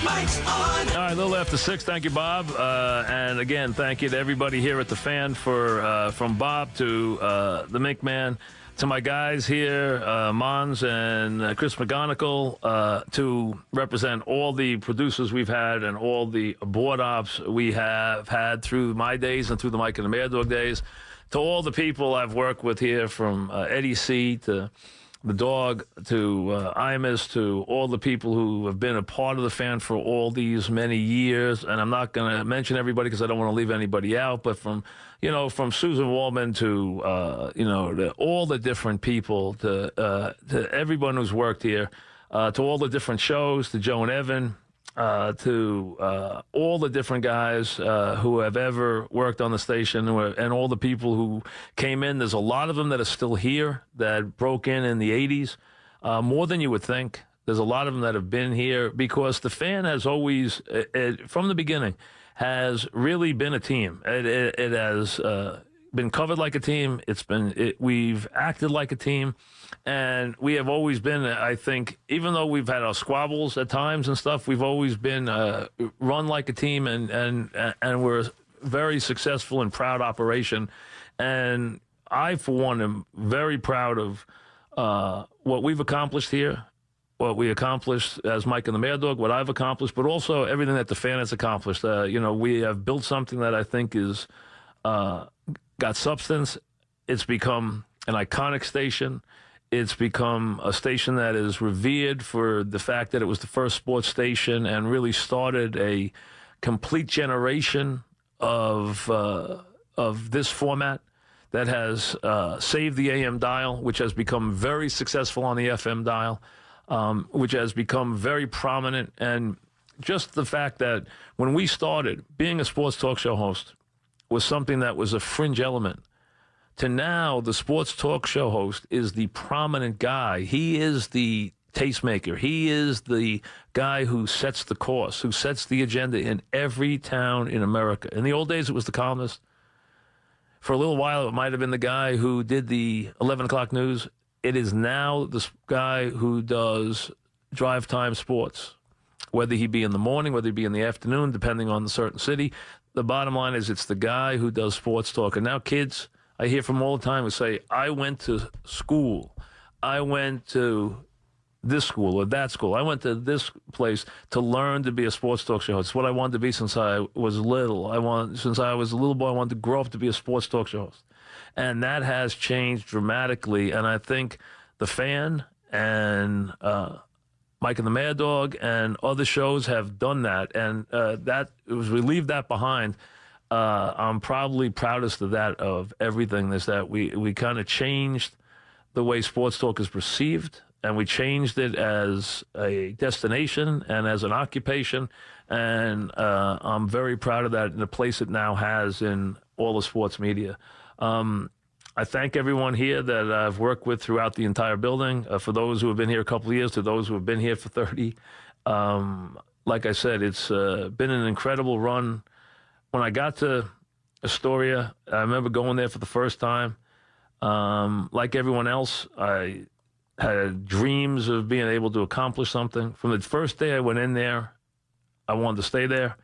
Mike's on. All right, a little after 6. Thank you, Bob. And again, thank you to everybody here at the Fan for from Bob to the Mink Man, to my guys here, Mons and Chris McGonigal, to represent all the producers we've had and all the board ops we have had through my days and through the Mike and the Mad Dog days, to all the people I've worked with here, from Eddie C. to the dog, to Imus, to all the people who have been a part of the Fan for all these many years. And I'm not going to mention everybody because I don't want to leave anybody out, but from Susan Wallman to, to all the different people, to everyone who's worked here, to all the different shows, to Joe and Evan, to all the different guys who have ever worked on the station, and all the people who came in. There's a lot of them that are still here that broke in the 80s, more than you would think. There's a lot of them that have been here because the Fan has always, from the beginning, has really been a team. It has been covered like a team. We've acted like a team. And we have always been, I think, even though we've had our squabbles at times and stuff, we've always been run like a team, and we're a very successful and proud operation. And I, for one, am very proud of what we've accomplished here, what we accomplished as Mike and the Mad Dog, what I've accomplished, but also everything that the Fan has accomplished. We have built something that I think is got substance. It's become an iconic station. It's become a station that is revered for the fact that it was the first sports station and really started a complete generation of this format that has saved the AM dial, which has become very successful on the FM dial, which has become very prominent. And just the fact that when we started, being a sports talk show host was something that was a fringe element, to now the sports talk show host is the prominent guy. He is the tastemaker. He is the guy who sets the course, who sets the agenda in every town in America. In the old days, it was the columnist. For a little while, it might have been the guy who did the 11 o'clock news. It is now this guy who does drive time sports, whether he be in the morning, whether he be in the afternoon, depending on the certain city. The bottom line is it's the guy who does sports talk. And now kids, I hear from all the time who say, I went to school. I went to this school or that school. I went to this place to learn to be a sports talk show host. It's what I wanted to be since I was little. Since I was a little boy, I wanted to grow up to be a sports talk show host. And that has changed dramatically. And I think the Fan and Mike and the Mad Dog and other shows have done that. And we leave that behind. I'm probably proudest of that, of everything, is that we kind of changed the way sports talk is perceived, and we changed it as a destination and as an occupation, and I'm very proud of that and the place it now has in all the sports media. I thank everyone here that I've worked with throughout the entire building, for those who have been here a couple of years, to those who have been here for 30. Like I said, it's been an incredible run. When I got to Astoria, I remember going there for the first time. Like everyone else, I had dreams of being able to accomplish something. From the first day I went in there, I wanted to stay there.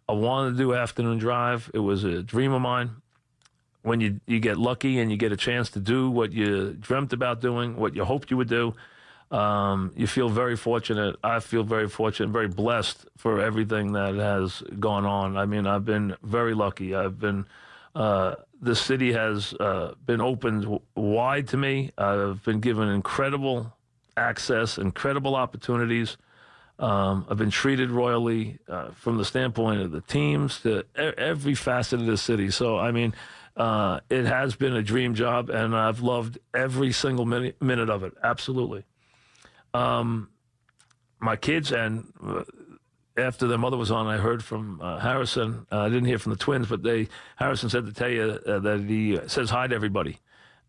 I wanted to do afternoon drive. It was a dream of mine. When you get lucky and you get a chance to do what you dreamt about doing, what you hoped you would do, you feel very fortunate. I feel very fortunate, very blessed for everything that has gone on. I mean, I've been very lucky. The city has been opened wide to me. I've been given incredible access, incredible opportunities. I've been treated royally from the standpoint of the teams to every facet of the city. So, I mean, it has been a dream job, and I've loved every single minute of it. Absolutely. My kids, and after their mother was on, I heard from Harrison. I didn't hear from the twins, but Harrison said to tell you that he says hi to everybody.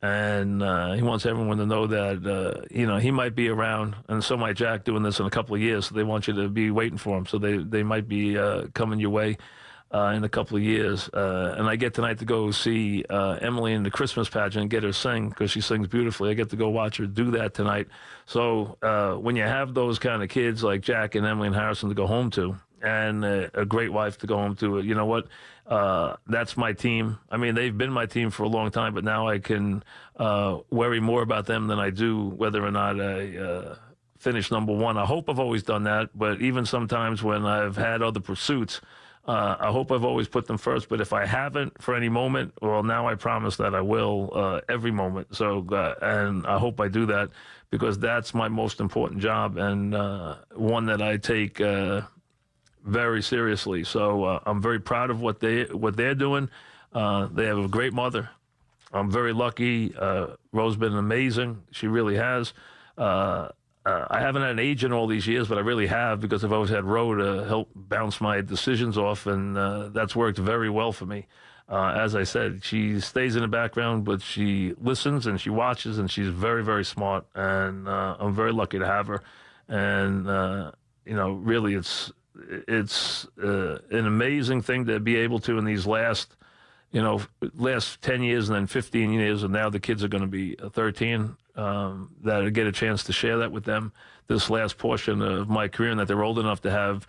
And he wants everyone to know that, he might be around, and so might Jack, doing this in a couple of years. So they want you to be waiting for him. So they might be coming your way in a couple of years. And I get tonight to go see Emily in the Christmas pageant and get her sing, because she sings beautifully. I get to go watch her do that tonight. So when you have those kind of kids like Jack and Emily and Harrison to go home to, and a great wife to go home to. You know what? That's my team. I mean, they've been my team for a long time, but now I can worry more about them than I do whether or not I finish number one. I hope I've always done that, but even sometimes when I've had other pursuits, I hope I've always put them first. But if I haven't for any moment, well, now I promise that I will every moment. So, and I hope I do that because that's my most important job and one that I take very seriously. So I'm very proud of what they're doing. They have a great mother. I'm very lucky. Rose's been amazing. She really has. I haven't had an agent all these years, but I really have because I've always had Ro to help bounce my decisions off, and that's worked very well for me. As I said, she stays in the background, but she listens and she watches, and she's very, very smart, and I'm very lucky to have her. And, really it's an amazing thing to be able to in these last 10 years and then 15 years, and now the kids are going to be 13, that I get a chance to share that with them this last portion of my career, and that they're old enough to have,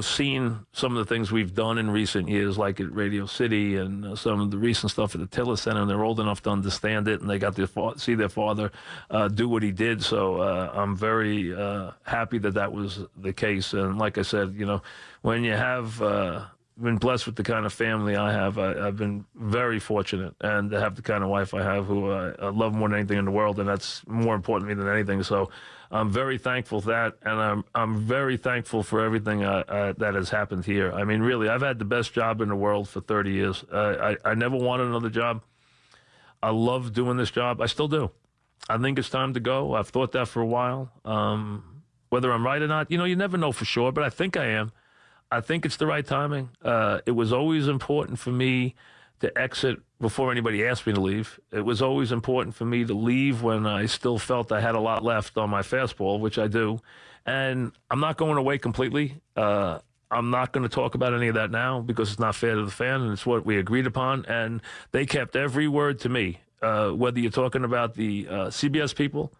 seen some of the things we've done in recent years, like at Radio City and some of the recent stuff at the Tiller Center, and they're old enough to understand it, and they got to see their father do what he did. So I'm very happy that was the case. And like I said, when you have been blessed with the kind of family I have, I've been very fortunate, and to have the kind of wife I have who I love more than anything in the world, and that's more important to me than anything. So I'm very thankful for that, and I'm very thankful for everything that has happened here. I mean, really, I've had the best job in the world for 30 years. I never wanted another job. I love doing this job. I still do. I think it's time to go. I've thought that for a while. Whether I'm right or not, you never know for sure, but I think I am. I think it's the right timing. It was always important for me to exit before anybody asked me to leave. It was always important for me to leave when I still felt I had a lot left on my fastball, which I do. And I'm not going away completely. I'm not going to talk about any of that now because it's not fair to the fan, and it's what we agreed upon. And they kept every word to me, whether you're talking about the CBS people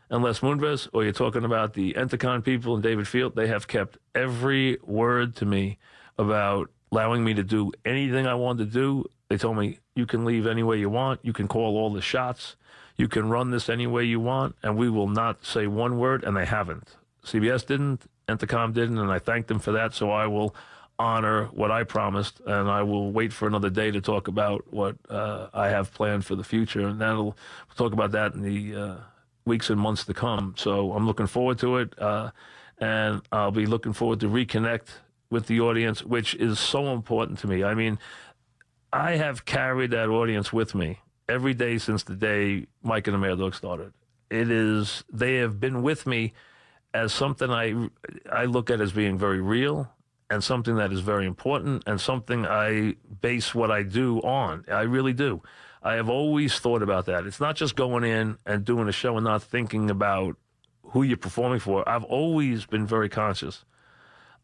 and Les Moonves, or you're talking about the Entercon people and David Field. They have kept every word to me about allowing me to do anything I wanted to do. They told me, you can leave any way you want. You can call all the shots. You can run this any way you want, and we will not say one word, and they haven't. CBS didn't, Entercom didn't, and I thank them for that, so I will honor what I promised, and I will wait for another day to talk about what I have planned for the future, and we'll talk about that in the weeks and months to come. So I'm looking forward to it, and I'll be looking forward to reconnect with the audience, which is so important to me. I mean, I have carried that audience with me every day since the day Mike and the Mad Dog started. They have been with me as something I look at as being very real, and something that is very important, and something I base what I do on. I really do. I have always thought about that. It's not just going in and doing a show and not thinking about who you're performing for. I've always been very conscious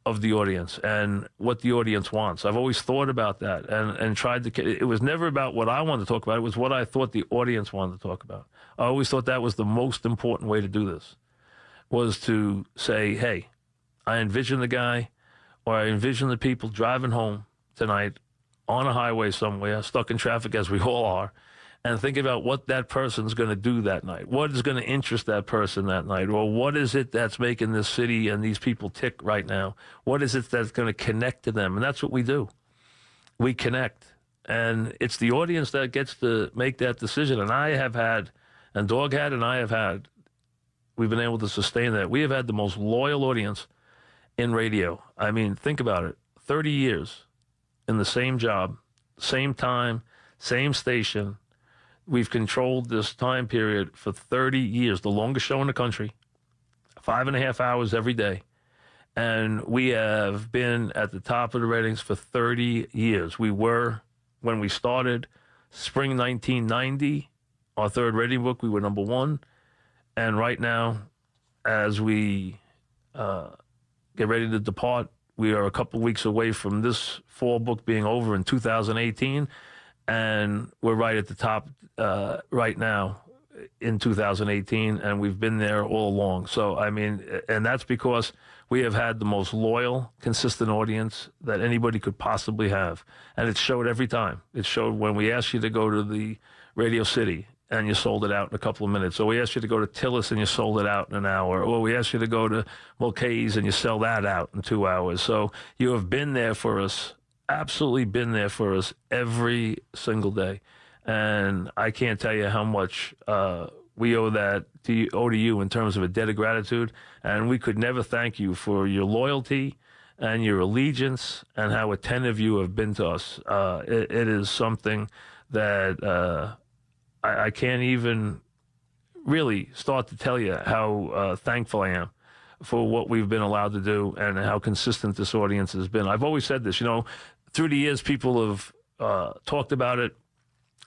of the audience and what the audience wants. I've always thought about that and tried to. It was never about what I wanted to talk about. It was what I thought the audience wanted to talk about. I always thought that was the most important way to do this, was to say, hey, I envision the guy, or I envision the people driving home tonight on a highway somewhere, stuck in traffic as we all are, and think about what that person's going to do that night. What is going to interest that person that night? Or what is it that's making this city and these people tick right now? What is it that's going to connect to them? And that's what we do. We connect. And it's the audience that gets to make that decision. And I have had, and Dog had, and I have had, we've been able to sustain that. We have had the most loyal audience in radio. I mean, think about it. 30 years in the same job, same time, same station. We've controlled this time period for 30 years, the longest show in the country, 5.5 hours every day. And we have been at the top of the ratings for 30 years. We were, when we started, spring 1990, our third rating book, we were number one. And right now, as we get ready to depart, we are a couple weeks away from this fall book being over in 2018, and we're right at the top right now in 2018, and we've been there all along. So, I mean, and that's because we have had the most loyal, consistent audience that anybody could possibly have. And it showed every time. It showed when we asked you to go to the Radio City and you sold it out in a couple of minutes. Or we asked you to go to Tillis and you sold it out in an hour. Or we asked you to go to Mulcahy's and you sell that out in 2 hours. So you have been there for us, absolutely been there for us every single day. And I can't tell you how much we owe to you in terms of a debt of gratitude. And we could never thank you for your loyalty and your allegiance and how attentive you have been to us. It is something that I can't even really start to tell you how thankful I am for what we've been allowed to do and how consistent this audience has been. I've always said this, through the years, people have talked about it,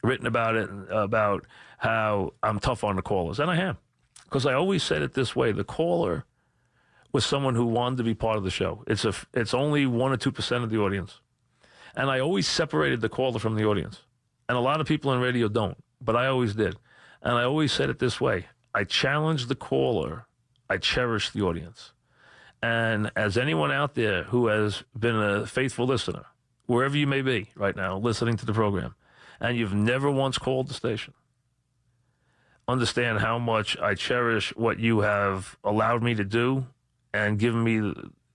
written about it, about how I'm tough on the callers. And I am, because I always said it this way. The caller was someone who wanted to be part of the show. It's only 1 or 2% of the audience. And I always separated the caller from the audience. And a lot of people in radio don't, but I always did. And I always said it this way. I challenge the caller. I cherish the audience. And as anyone out there who has been a faithful listener, wherever you may be right now, listening to the program, and you've never once called the station, understand how much I cherish what you have allowed me to do and given me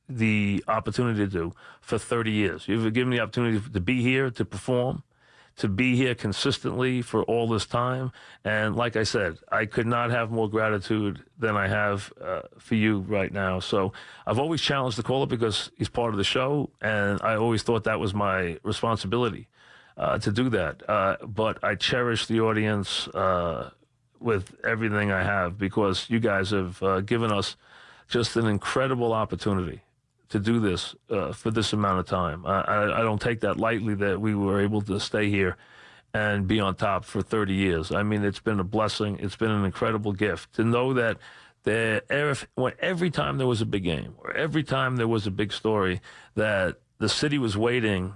the opportunity to do for 30 years. You've given me the opportunity to be here, to perform, to be here consistently for all this time. And like I said, I could not have more gratitude than I have for you right now. So I've always challenged the caller because he's part of the show, and I always thought that was my responsibility to do that. But I cherish the audience with everything I have, because you guys have given us just an incredible opportunity to do this for this amount of time. I don't take that lightly that we were able to stay here and be on top for 30 years. I mean, it's been a blessing. It's been an incredible gift to know that every time there was a big game or every time there was a big story, that the city was waiting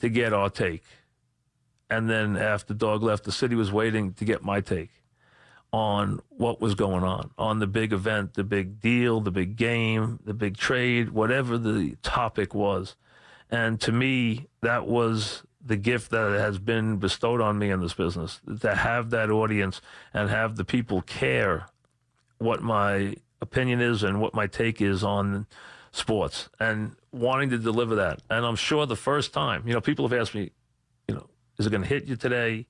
to get our take. And then after Dog left, the city was waiting to get my take on what was going on the big event, the big deal, the big game, the big trade, whatever the topic was. And to me, that was the gift that has been bestowed on me in this business, to have that audience and have the people care what my opinion is and what my take is on sports, and wanting to deliver that. And I'm sure the first time, people have asked me, is it going to hit you today?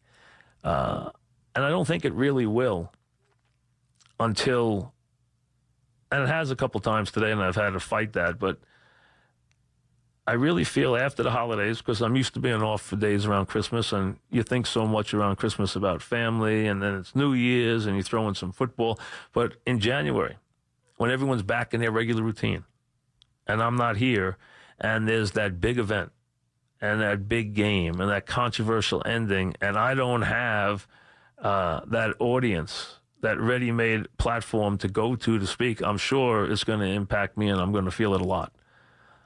And I don't think it really will until, and it has a couple times today, and I've had to fight that, but I really feel after the holidays, because I'm used to being off for days around Christmas, and you think so much around Christmas about family, and then it's New Year's, and you throw in some football. But in January, when everyone's back in their regular routine, and I'm not here, and there's that big event, and that big game, and that controversial ending, and I don't have that audience, that ready-made platform to go to speak, I'm sure it's going to impact me, and I'm going to feel it a lot.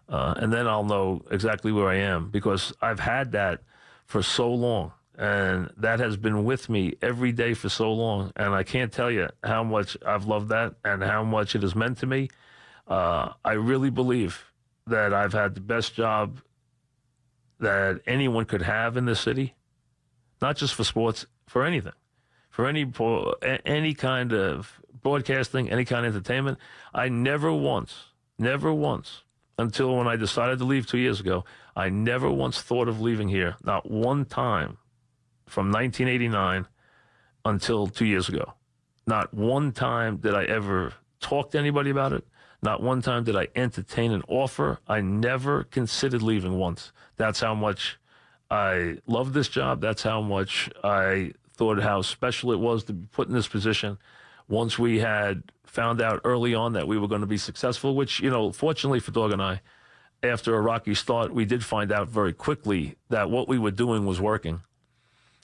And then I'll know exactly where I am, because I've had that for so long, and that has been with me every day for so long, and I can't tell you how much I've loved that and how much it has meant to me. I really believe that I've had the best job that anyone could have in this city, not just for sports, for anything, for any kind of broadcasting, any kind of entertainment. I never once, until when I decided to leave 2 years ago, I never once thought of leaving here, not one time, from 1989 until 2 years ago. Not one time did I ever talk to anybody about it. Not one time did I entertain an offer. I never considered leaving once. That's how much I love this job. That's how much I thought how special it was to be put in this position. Once we had found out early on that we were going to be successful, which, fortunately for Dog and I, after a rocky start, we did find out very quickly that what we were doing was working.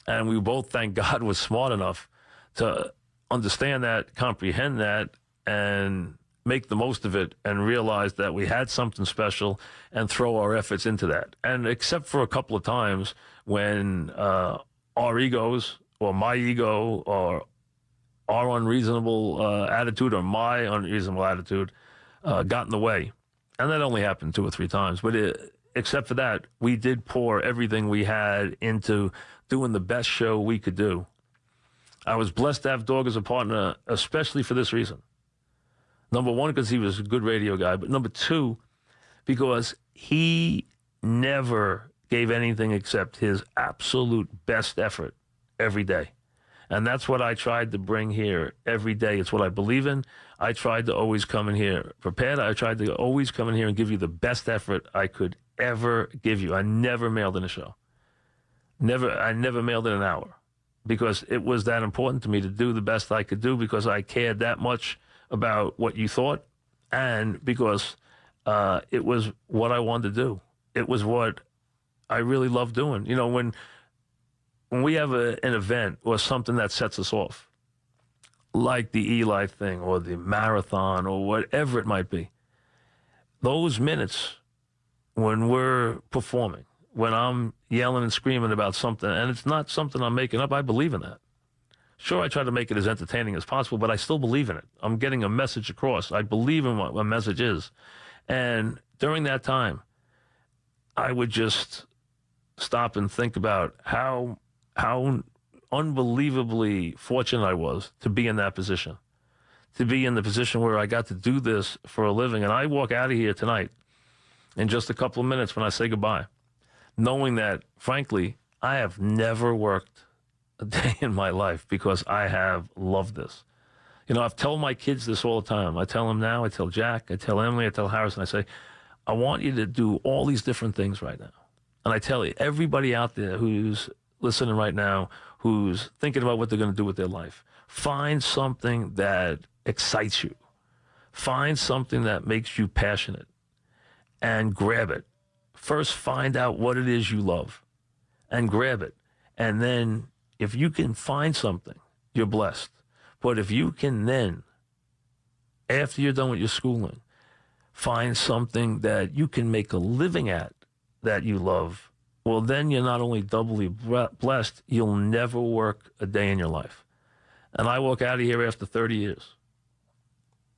And we both, thank God, was smart enough to understand that, comprehend that, and make the most of it, and realize that we had something special and throw our efforts into that. And except for a couple of times when our egos, or my ego, or our unreasonable attitude or my unreasonable attitude got in the way. And that only happened 2 or 3 times. But except for that, we did pour everything we had into doing the best show we could do. I was blessed to have Dog as a partner, especially for this reason. Number one, because he was a good radio guy. But number two, because he never gave anything except his absolute best effort every day. And that's what I tried to bring here every day. It's what I believe in. I tried to always come in here prepared. I tried to always come in here and give you the best effort I could ever give you. I never mailed in a show. I never mailed in an hour because it was that important to me to do the best I could do because I cared that much about what you thought and because it was what I wanted to do. It was what I really love doing. You know, when we have an event or something that sets us off, like the Eli thing or the marathon or whatever it might be, those minutes when we're performing, when I'm yelling and screaming about something, and it's not something I'm making up, I believe in that. Sure, I try to make it as entertaining as possible, but I still believe in it. I'm getting a message across. I believe in what my message is. And during that time, I would just stop and think about how unbelievably fortunate I was to be in that position, to be in the position where I got to do this for a living. And I walk out of here tonight in just a couple of minutes when I say goodbye, knowing that, frankly, I have never worked a day in my life because I have loved this. You know, I've told my kids this all the time. I tell them now, I tell Jack, I tell Emily, I tell Harrison, I say, I want you to do all these different things right now. And I tell you, everybody out there who's listening right now, who's thinking about what they're going to do with their life, find something that excites you. Find something that makes you passionate and grab it. First, find out what it is you love and grab it. And then if you can find something, you're blessed. But if you can then, after you're done with your schooling, find something that you can make a living at that you love, well, then you're not only doubly blessed, you'll never work a day in your life. And I walk out of here after 30 years.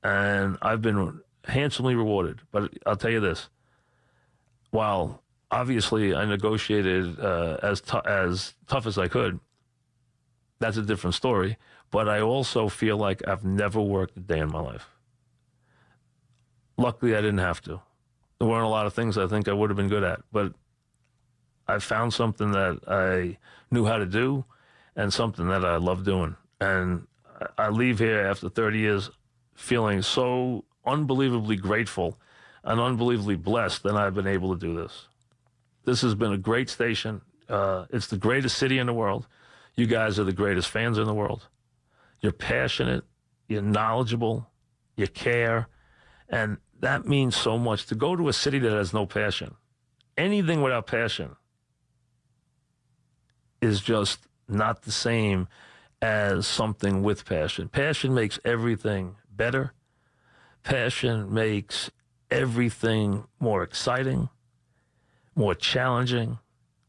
And I've been handsomely rewarded. But I'll tell you this. While obviously I negotiated as tough as I could, that's a different story. But I also feel like I've never worked a day in my life. Luckily, I didn't have to. There weren't a lot of things I think I would have been good at. But I found something that I knew how to do and something that I love doing. And I leave here after 30 years feeling so unbelievably grateful and unbelievably blessed that I've been able to do this. This has been a great station. It's the greatest city in the world. You guys are the greatest fans in the world. You're passionate. You're knowledgeable. You care. And that means so much. To go to a city that has no passion, anything without passion is just not the same as something with passion. Passion makes everything better. Passion makes everything more exciting, more challenging,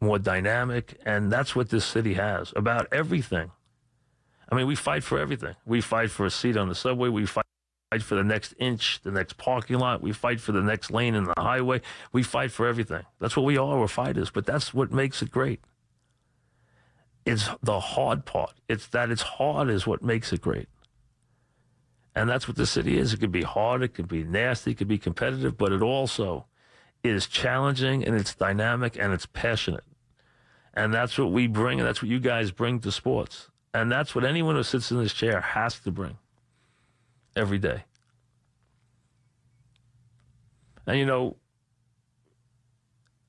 more dynamic, and that's what this city has about everything. I mean, we fight for everything. We fight for a seat on the subway. We fight for the next inch, the next parking lot. We fight for the next lane in the highway. We fight for everything. That's what we are. We're fighters, but that's what makes it great. It's the hard part. It's that it's hard is what makes it great. And that's what the city is. It could be hard, it could be nasty, it could be competitive, but it also is challenging and it's dynamic and it's passionate. And that's what we bring, and that's what you guys bring to sports. And that's what anyone who sits in this chair has to bring every day. And, you know,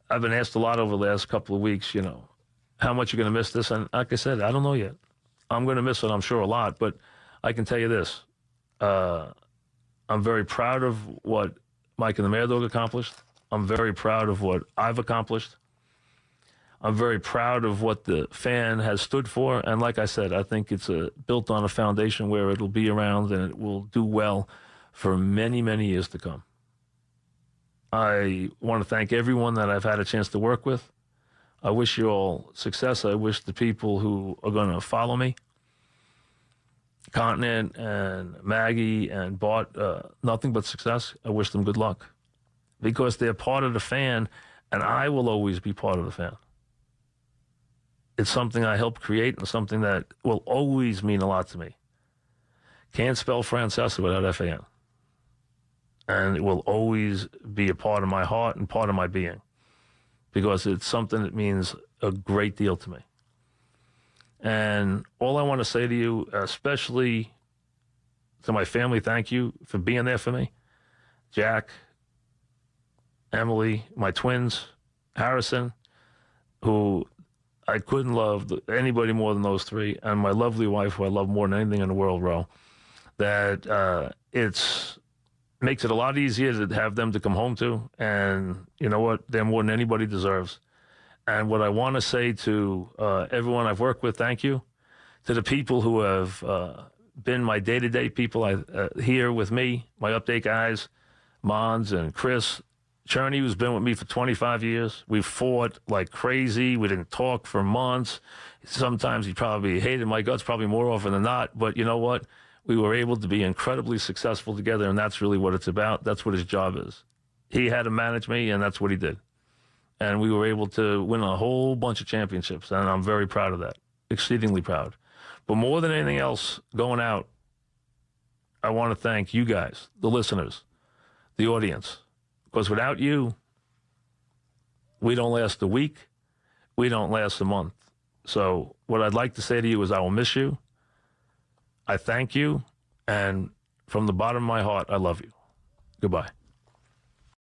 I've been asked a lot over the last couple of weeks, you know, how much you're going to miss this. And like I said, I don't know yet. I'm going to miss it, I'm sure, a lot. But I can tell you this. I'm very proud of what Mike and the Mad Dog accomplished. I'm very proud of what I've accomplished. I'm very proud of what the fan has stood for. And like I said, I think it's built on a foundation where it'll be around and it will do well for many, many years to come. I want to thank everyone that I've had a chance to work with. I wish you all success. I wish the people who are going to follow me Continent and Maggie and Bart nothing but success. I wish them good luck because they're part of the fan, and I will always be part of the fan. It's something I helped create and something that will always mean a lot to me. Can't spell Francesa without FAN. And it will always be a part of my heart and part of my being because it's something that means a great deal to me. And all I want to say to you, especially to my family, thank you for being there for me. Jack, Emily, my twins, Harrison, who I couldn't love anybody more than those three, and my lovely wife, who I love more than anything in the world, Ro, that makes it a lot easier to have them to come home to. And you know what? They're more than anybody deserves. And what I want to say to everyone I've worked with, thank you. To the people who have been my day-to-day people here with me, my update guys, Mons and Chris, Cherney, who's been with me for 25 years. We've fought like crazy. We didn't talk for months. Sometimes he probably hated my guts, probably more often than not. But you know what? We were able to be incredibly successful together, and that's really what it's about. That's what his job is. He had to manage me, and that's what he did. And we were able to win a whole bunch of championships, and I'm very proud of that, exceedingly proud. But more than anything else, going out, I want to thank you guys, the listeners, the audience. Because without you, we don't last a week. We don't last a month. So what I'd like to say to you is I will miss you. I thank you. And from the bottom of my heart, I love you. Goodbye.